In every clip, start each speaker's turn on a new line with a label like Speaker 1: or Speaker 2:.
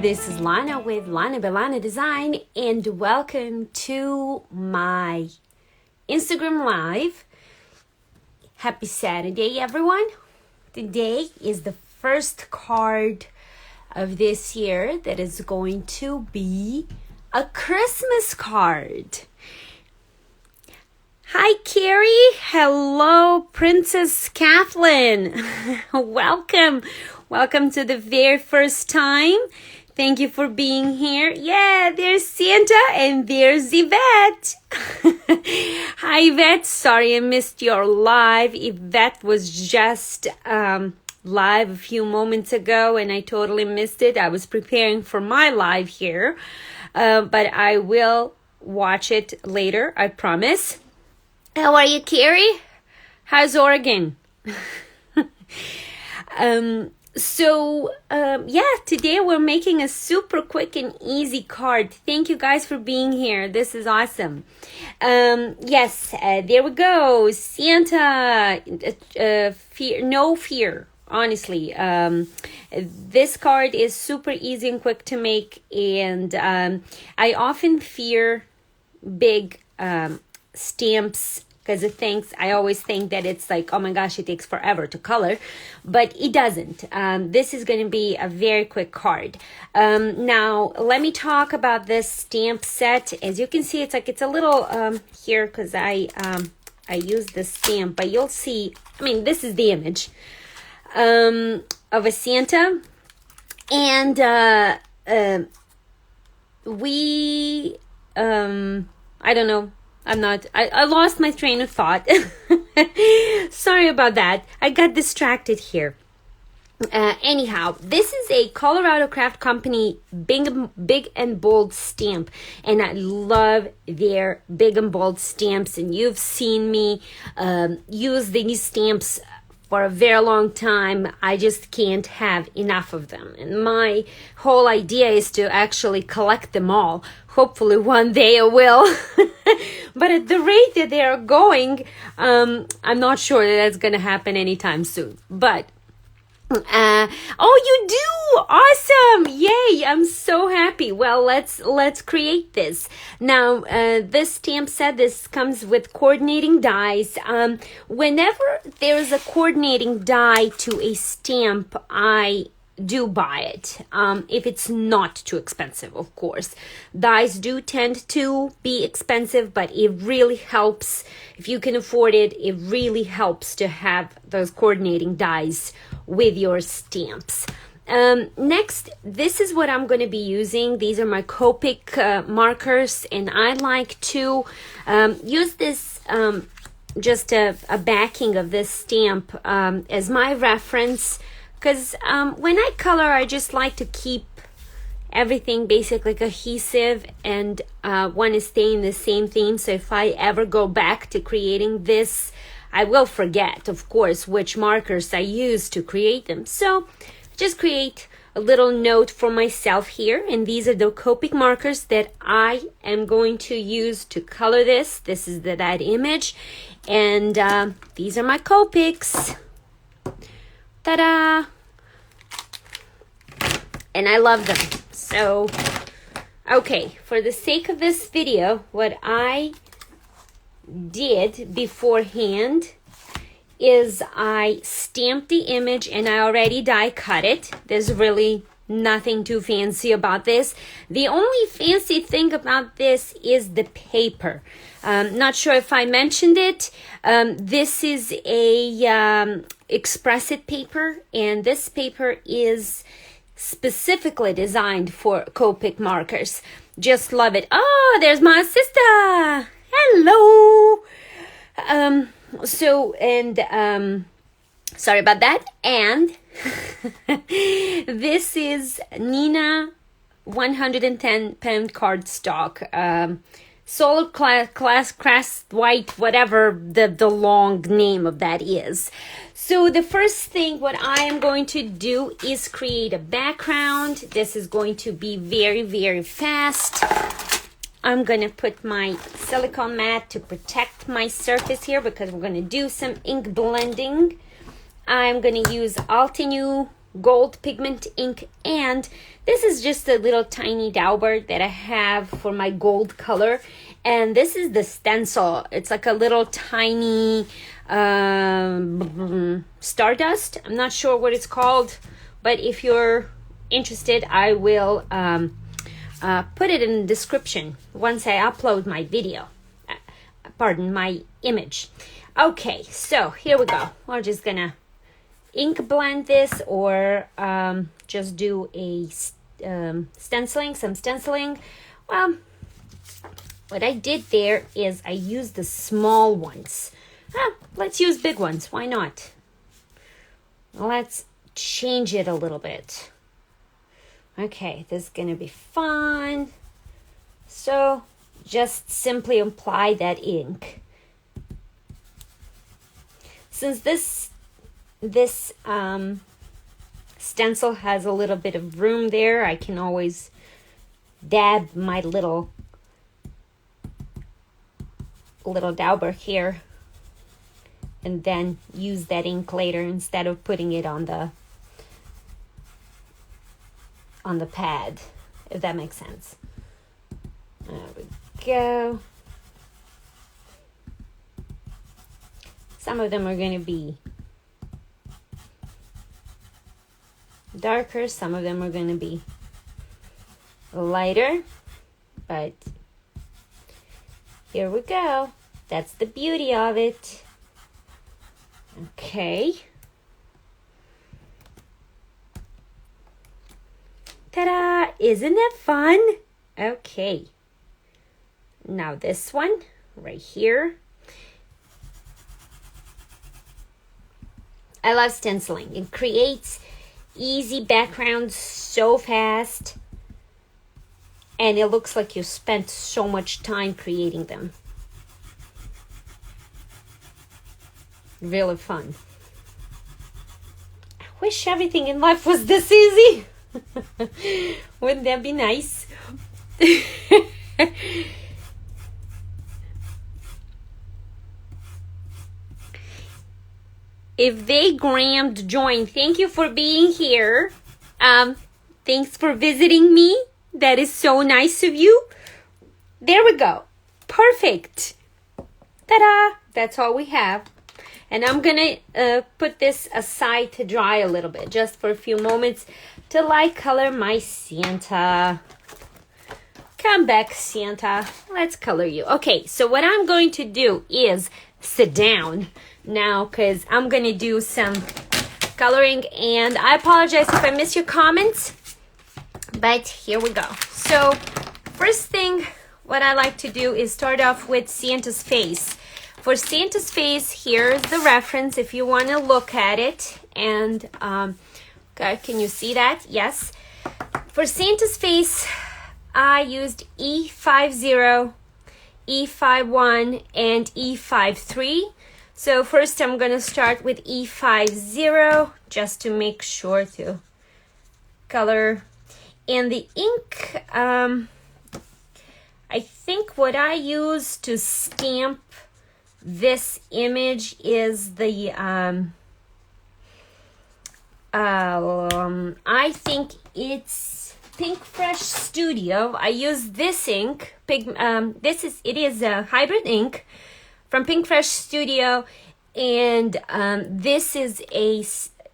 Speaker 1: This is Lana with Lana Belana Design, and welcome to my Instagram Live. Happy Saturday, everyone. Today is the first card of this year that is going to be a Christmas card. Hi, Carrie. Hello, Princess Kathleen. Welcome. Welcome to the very first time. Thank you for being here. Yeah, there's Santa and there's Yvette. Hi, Yvette. Sorry I missed your live. Yvette was just live a few moments ago and I totally missed it. I was preparing for my live here, but I will watch it later, I promise. How are you, Carrie? How's Oregon? Today we're making a super quick and easy card. Thank you guys for being here. This is awesome. There we go. Santa, no fear, honestly. This card is super easy and quick to make, and I often fear big stamps because I always think that it's like, oh my gosh, it takes forever to color, but it doesn't. This is going to be a very quick card. Now, let me talk about this stamp set. As you can see, it's a little here because I use the stamp, but you'll see, this is the image of a Santa, and I don't know. I lost my train of thought. Sorry about that. I got distracted here. Anyhow, this is a Colorado Craft Company Big and Bold stamp, and I love their Big and Bold stamps, and you've seen me use these stamps for a very long time. I just can't have enough of them, and my whole idea is to actually collect them all. Hopefully one day I will. But at the rate that they are going, I'm not sure that that's going to happen anytime soon. But oh, you do! Awesome! Yay! I'm so happy. Well, let's create this. Now, this stamp set, this comes with coordinating dies. Whenever there's a coordinating die to a stamp, I do buy it, if it's not too expensive, of course. Dies do tend to be expensive, but it really helps. If you can afford it, it really helps to have those coordinating dies with your stamps. Next, this is what I'm going to be using. These are my Copic markers, and I like to use this just a backing of this stamp as my reference, because when I color, I just like to keep everything basically cohesive and want to stay in the same theme. So if I ever go back to creating this, I will forget, of course, which markers I used to create them. So just create a little note for myself here. And these are the Copic markers that I am going to use to color this. This is that image. And these are my Copics. Ta-da! And I love them. So, okay, for the sake of this video, what I did beforehand is I stamped the image and I already die cut it. There's really nothing too fancy about this. The only fancy thing about this is the paper. Not sure if I mentioned it. This is a Express It paper, and this paper is specifically designed for Copic markers. Just love it. Oh, there's my sister. Hello. Sorry about that. And this is Nina 110 pound cardstock. Solid class crest white, whatever the long name of that is. So the first thing what I am going to do is create a background. This is going to be very, very fast. I'm going to put my silicone mat to protect my surface here because we're going to do some ink blending. I'm going to use Altenew gold pigment ink, and this is just a little tiny dauber that I have for my gold color, and this is the stencil. It's like a little tiny stardust. I'm not sure what it's called, but if you're interested, I will put it in the description once I upload my video. Pardon, my image. Okay, so here we go. We're just gonna ink blend this, or just do a some stenciling. Well, what I did there is I used the small ones. Let's use big ones. Why not? Let's change it a little bit. Okay, this is gonna be fun. So just simply apply that ink. Since this stencil has a little bit of room there, I can always dab my little dauber here and then use that ink later instead of putting it on the pad, if that makes sense. There we go. Some of them are going to be darker, some of them are going to be lighter, but here we go. That's the beauty of it. Okay. Ta-da! Isn't it fun? Okay. Now this one right here. I love stenciling. It creates easy backgrounds so fast, and it looks like you spent so much time creating them. Really fun. I wish everything in life was this easy. Wouldn't that be nice? If they Grammed join, thank you for being here. Thanks for visiting me. That is so nice of you. There we go. Perfect. Ta-da! That's all we have. And I'm gonna put this aside to dry a little bit, just for a few moments, to light color my Santa. Come back, Santa. Let's color you. Okay, so what I'm going to do is sit down now, because I'm gonna do some coloring, and I apologize if I miss your comments, but here we go. So first thing, what I like to do is start off with Santa's face. For Santa's face, here's the reference if you want to look at it, and okay, can you see that? Yes. For Santa's face, I used E50, E51, and E53. So first I'm going to start with E50 just to make sure to color. And the ink, I think what I use to stamp this image is the, I think it's Pink Fresh Studio. I use this ink. It is a hybrid ink from Pink Fresh Studio, and this is a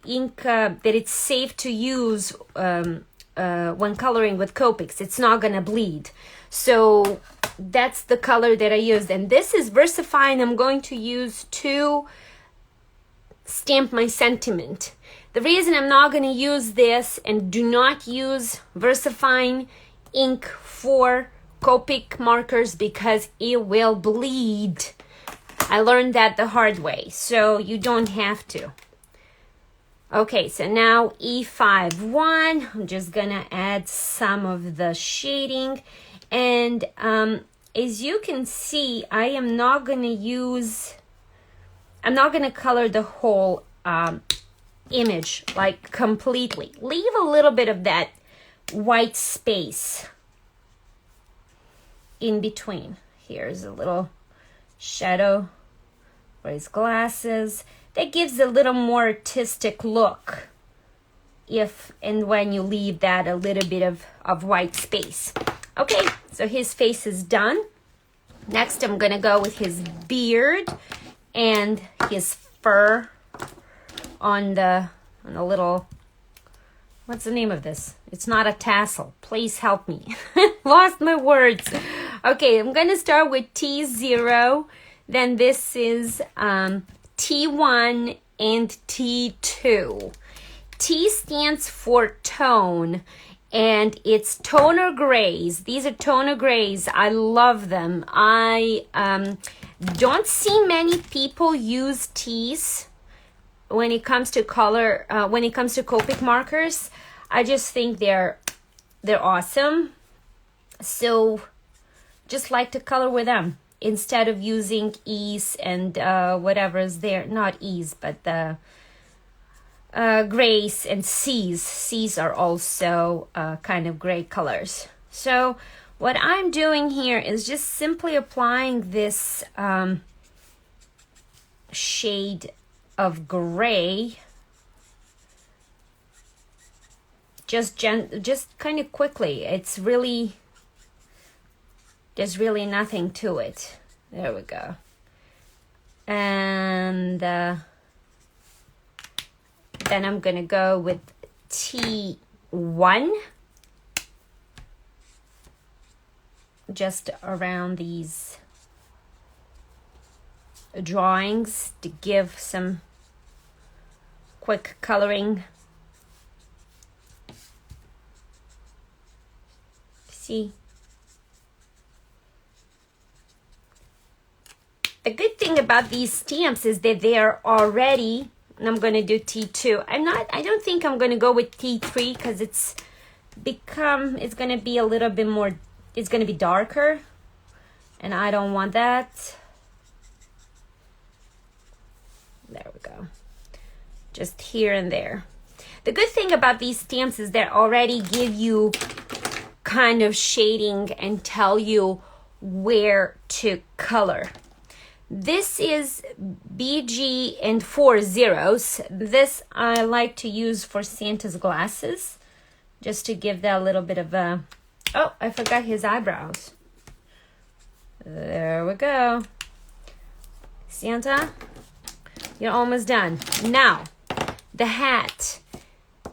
Speaker 1: ink that it's safe to use when coloring with Copics. It's not gonna bleed, so that's the color that I used. And this is VersaFine. I'm going to use to stamp my sentiment. The reason I'm not going to use this and do not use VersaFine ink for Copic markers, because it will bleed. I learned that the hard way, so you don't have to. Okay, so now E51, I'm just gonna add some of the shading, and as you can see, I'm not gonna color the whole image, like completely. Leave a little bit of that white space in between. Here's a little shadow for his glasses. That gives a little more artistic look if and when you leave that a little bit of white space. Okay, so his face is done. Next, I'm gonna go with his beard and his fur on the little, what's the name of this? It's not a tassel. Please help me. Lost my words. Okay, I'm gonna start with T0. Then this is T1 and T2. T stands for tone, and it's toner grays. These are toner grays. I love them. I don't see many people use T's when it comes to color, when it comes to Copic markers. I just think they're awesome. So just like to color with them instead of using E's and whatever is there. Not E's, but the grays and C's. C's are also kind of gray colors. So what I'm doing here is just simply applying this shade of gray, just kind of quickly. It's really, there's really nothing to it. There we go. And then I'm gonna go with T1, just around these drawings to give some quick coloring. See? The good thing about these stamps is that they are already, and I'm going to do T2. I don't think I'm going to go with T3 because it's going to be a little bit more, it's going to be darker, and I don't want that. There we go. Just here and there. The good thing about these stamps is they already give you kind of shading and tell you where to color. This is BG and 4 zeros. This I like to use for Santa's glasses, just to give that a little bit of a... Oh, I forgot his eyebrows. There we go. Santa, you're almost done. Now, the hat.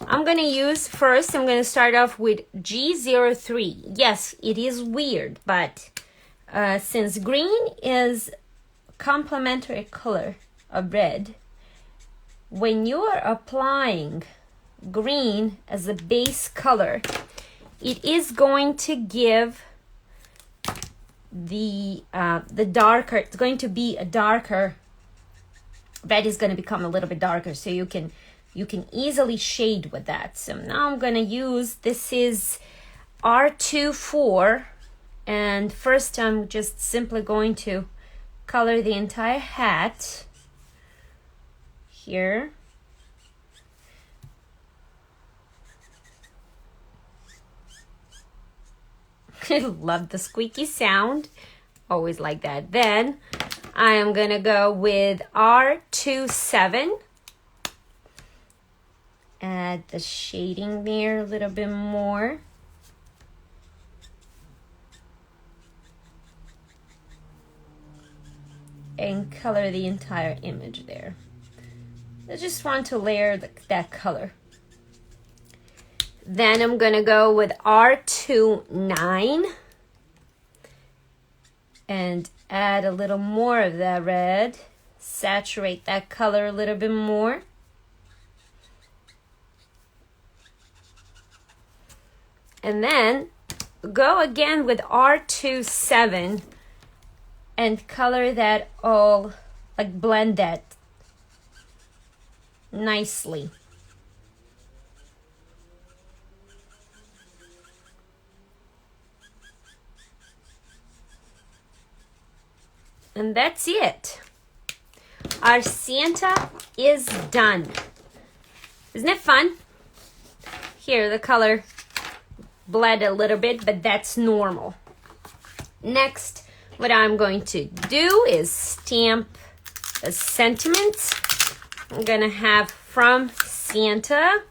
Speaker 1: I'm going to use first, I'm going to start off with G03. Yes, it is weird, but since green is complementary color of red, when you are applying green as a base color, it is going to give the darker, it's going to be a darker, red is going to become a little bit darker, so you can easily shade with that. So now I'm going to use, this is R24, and first I'm just simply going to color the entire hat here. I love the squeaky sound. Always like that. Then I am going to go with R27. Add the shading there a little bit more. And color the entire image there. I just want to layer that color. Then I'm going to go with R29 and add a little more of that red. Saturate that color a little bit more. And then go again with R27 and color that all, like blend that nicely. And that's it. Our Santa is done. Isn't it fun? Here, the color bled a little bit, but that's normal. Next, what I'm going to do is stamp a sentiment. I'm gonna have from Santa.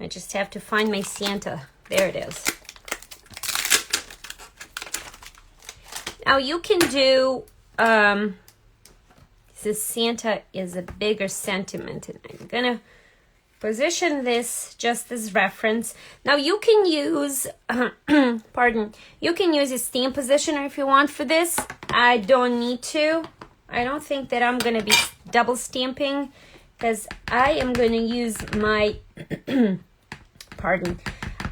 Speaker 1: I just have to find my Santa. There it is. Now you can do, this Santa is a bigger sentiment, and I'm gonna position this just as reference. Now you can use, pardon, you can use a stamp positioner if you want for this. I don't need to. I don't think that I'm gonna be double stamping because I am gonna use my, pardon,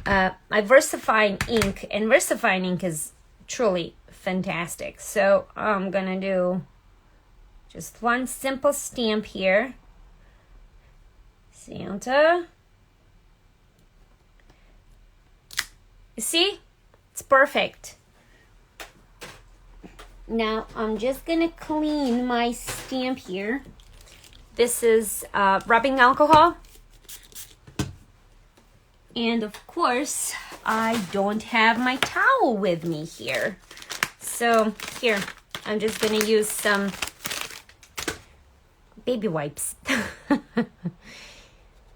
Speaker 1: my VersaFine ink, and VersaFine ink is truly fantastic. So I'm gonna do just one simple stamp here. Santa. You see? It's perfect. Now I'm just gonna clean my stamp here. This is rubbing alcohol. And of course, I don't have my towel with me here. So here, I'm just gonna use some baby wipes.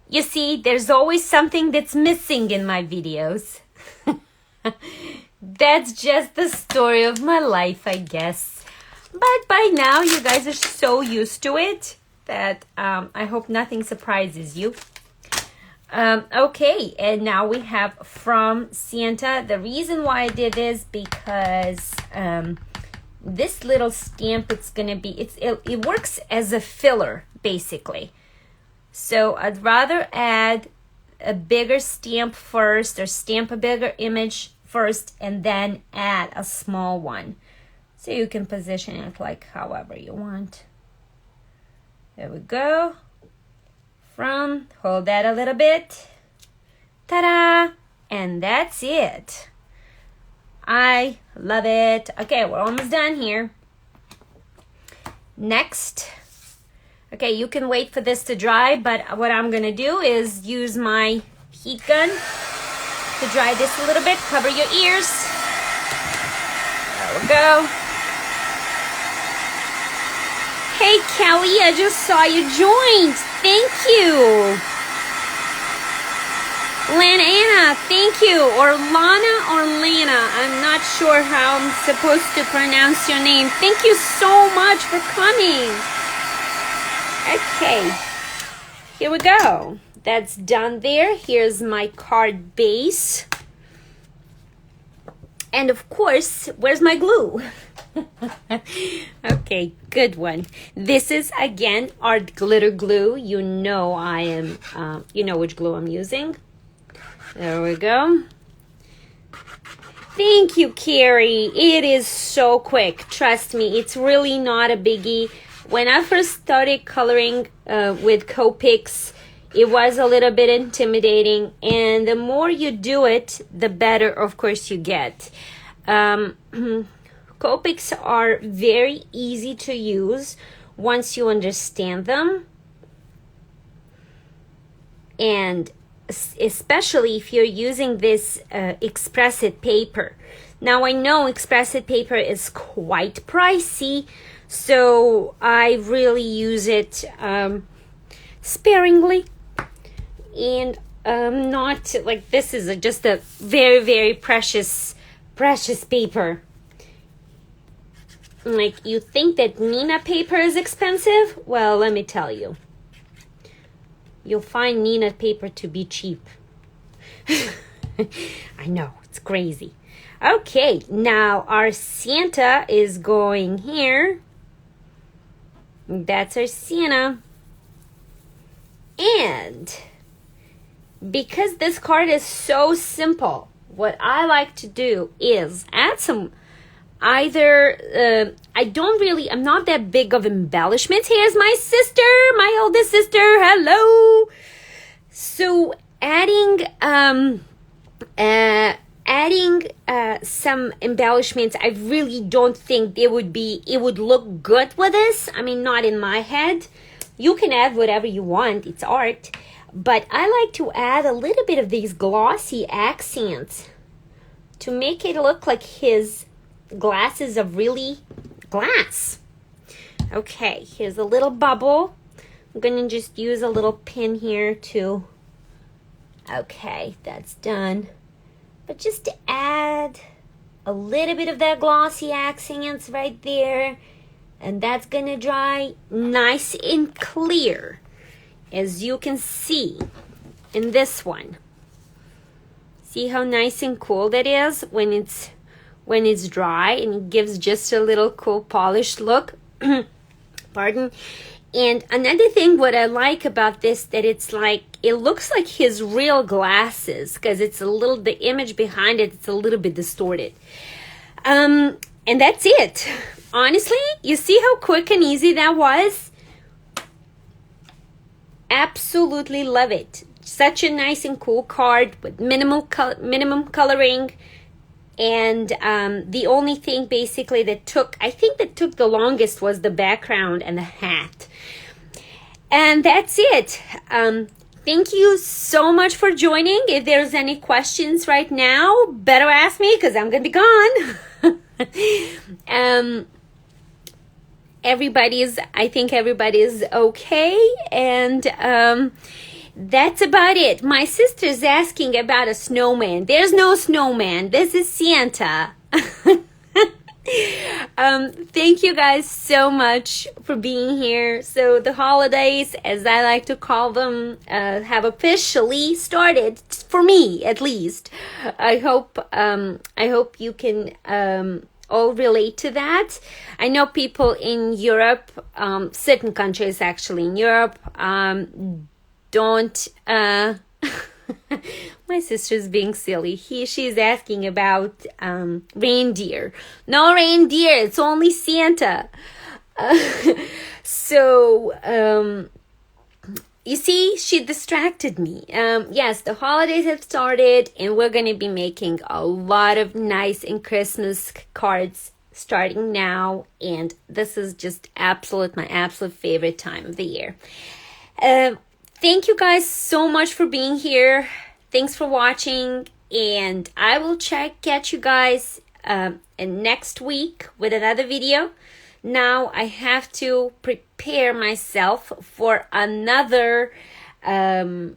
Speaker 1: You see, there's always something that's missing in my videos. That's just the story of my life, I guess. But by now, you guys are so used to it that I hope nothing surprises you. Okay, and now we have from Santa. The reason why I did this because this little stamp, it's gonna be, it works as a filler basically. So I'd rather add a bigger stamp first, or stamp a bigger image first, and then add a small one. So you can position it like however you want. There we go. From, hold that a little bit. Ta-da! And that's it. I love it. Okay, we're almost done here. Next. Okay, you can wait for this to dry, but what I'm gonna do is use my heat gun to dry this a little bit. Cover your ears. There we go. Hey Kelly, I just saw you joined. Thank you. Lana, thank you. Or Lana or Lana. I'm not sure how I'm supposed to pronounce your name. Thank you so much for coming. Okay, here we go. That's done there. Here's my card base. And of course, where's my glue? Okay, good one. This is again art glitter glue. You know I am, you know which glue I'm using. There we go. Thank you, Carrie. It is so quick. Trust me, it's really not a biggie. When I first started coloring with Copics, it was a little bit intimidating, and the more you do it, the better, of course, you get. Copics are very easy to use once you understand them, and especially if you're using this expressive paper. Now, I know expressive paper is quite pricey, so I really use it sparingly, and not like this is just a very, very precious paper. Like, you think that Nina paper is expensive? Well, let me tell you. You'll find Nina paper to be cheap. I know, it's crazy. Okay, now our Santa is going here. That's our Santa. And because this card is so simple, what I like to do is add some either, I'm not that big of embellishments. Here's my sister, my oldest sister. Hello. So adding some embellishments, I really don't think it would look good with this. I mean, not in my head. You can add whatever you want. It's art. But I like to add a little bit of these glossy accents to make it look like his glasses are really glass. Okay, here's a little bubble. I'm going to just use a little pin here to Okay, that's done. But just to add a little bit of that glossy accents right there, and that's gonna dry nice and clear, as you can see in this one. See how nice and cool that is when it's dry, and it gives just a little cool polished look. Pardon. And another thing what I like about this, that it's like, it looks like his real glasses, because it's a little, the image behind it, it's a little bit distorted. And that's it. Honestly, you see how quick and easy that was? Absolutely love it. Such a nice and cool card with minimum coloring. And the only thing basically that took the longest was the background and the hat. And that's it. Thank you so much for joining. If there's any questions right now, better ask me, because I'm going to be gone. I think everybody's okay. And that's about it. My sister's asking about a snowman. There's no snowman. This is Santa. Thank you guys so much for being here. So the holidays, as I like to call them, have officially started, for me at least. I hope you can all relate to that. I know people in Europe, certain countries actually in Europe, don't my sister's being silly. She's asking about reindeer. No reindeer, it's only Santa. So you see, she distracted me. Yes, the holidays have started, and we're going to be making a lot of nice and Christmas cards starting now, and this is just my absolute favorite time of the year. Thank you guys so much for being here. Thanks for watching, and I will catch you guys next week with another video. Now I have to prepare myself for another live.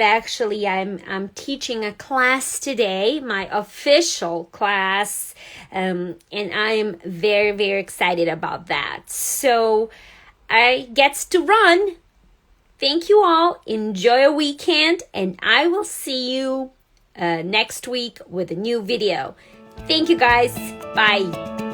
Speaker 1: Actually, I'm teaching a class today, my official class, and I am very, very excited about that. So I gets to run. Thank you all. Enjoy a weekend, and I will see you next week with a new video. Thank you guys. Bye.